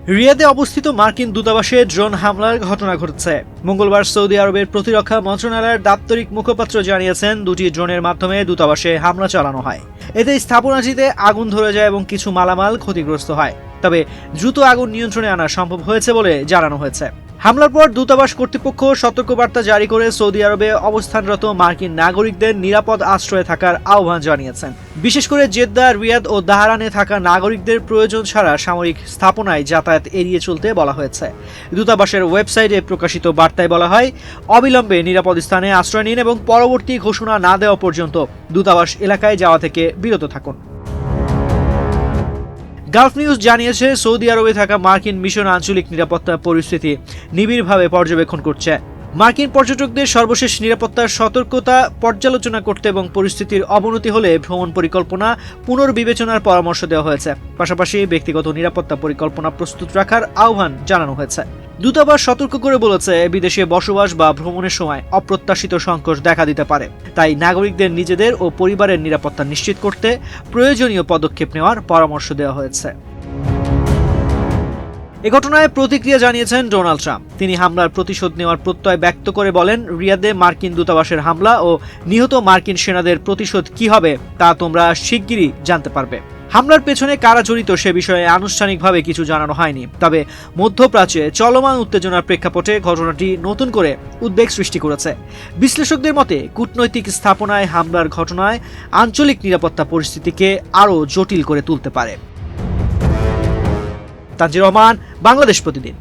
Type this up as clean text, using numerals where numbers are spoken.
রিয়াদে অবস্থিত মার্কিন দূতাবাসে ড্রোন হামলার ঘটনা ঘটেছে। মঙ্গলবার সৌদি আরবের প্রতিরক্ষা মন্ত্রণালয়ের দাপ্তরিক মুখপাত্র জানিয়েছেন, দুটি ড্রোনের মাধ্যমে দূতাবাসে হামলা চালানো হয়। এতে স্থাপনাটিতে আগুন ধরে যায় এবং কিছু মালামাল ক্ষতিগ্রস্ত হয়। তবে দ্রুত আগুন নিয়ন্ত্রণে আনা সম্ভব হয়েছে বলে জানানো হয়েছে। হামলার পর দূতাবাস কর্তৃপক্ষ সতর্কবার্তা জারি করে সৌদি আরবে অবস্থানরত মার্কিন নাগরিকদের নিরাপদ আশ্রয়ে থাকার আহ্বান জানিয়েছেন। বিশেষ করে জেদ্দা, রিয়াদ ও দাহারানে থাকা নাগরিকদের প্রয়োজন ছাড়া সামরিক স্থাপনায় যাতায়াত এড়িয়ে চলতে বলা হয়েছে। দূতাবাসের ওয়েবসাইটে প্রকাশিত বার্তায় বলা হয়, অবিলম্বে নিরাপদ স্থানে আশ্রয় নিন এবং পরবর্তী ঘোষণা না দেওয়া পর্যন্ত দূতাবাস এলাকায় যাওয়া থেকে বিরত থাকুন। গালফ নিউজ জানিয়েছে, সৌদি আরবে থাকা মার্কিন মিশন আঞ্চলিক নিরাপত্তা পরিস্থিতি নিবিড়ভাবে পর্যবেক্ষণ করছে। মার্কিন পর্যটকদের সর্বশেষ নিরাপত্তার সতর্কতা পর্যালোচনা করতে এবং পরিস্থিতির অবনতি হলে ভ্রমণ পরিকল্পনা পুনর্বিবেচনার পরামর্শ দেওয়া হয়েছে। পাশাপাশি ব্যক্তিগত নিরাপত্তা পরিকল্পনা প্রস্তুত রাখার আহ্বান জানানো হয়েছে। দূতাবাস সতর্ক করে বলেছে, বিদেশে বসবাস বা ভ্রমণের সময় অপ্রত্যাশিত সংকট দেখা দিতে পারে। তাই নাগরিকদের নিজেদের ও পরিবারের নিরাপত্তা নিশ্চিত করতে প্রয়োজনীয় পদক্ষেপ নেওয়ার পরামর্শ দেওয়া হয়েছে। এ ঘটনায় প্রতিক্রিয়া জানিয়েছেন ডোনাল্ড ট্রাম্প। তিনি হামলার প্রতিশোধ নেওয়ার প্রত্যয় ব্যক্ত করে বলেন, রিয়াদে মার্কিন দূতাবাসের হামলা ও নিহত মার্কিন সেনাদের প্রতিশোধ কি হবে তা তোমরা শিগগিরই জানতে পারবে। হামলার পেছনে কারা জড়িত সে বিষয়ে আনুষ্ঠানিকভাবে কিছু জানানো হয়নি। তবে মধ্যপ্রাচ্যে চলমান উত্তেজনার প্রেক্ষাপটে ঘটনাটি নতুন করে উদ্বেগ সৃষ্টি করেছে। বিশ্লেষকদের মতে, কূটনৈতিক স্থাপনায় হামলার ঘটনায় আঞ্চলিক নিরাপত্তা পরিস্থিতিকে আরও জটিল করে তুলতে পারে। তানজির রহমান, বাংলাদেশ প্রতিদিন।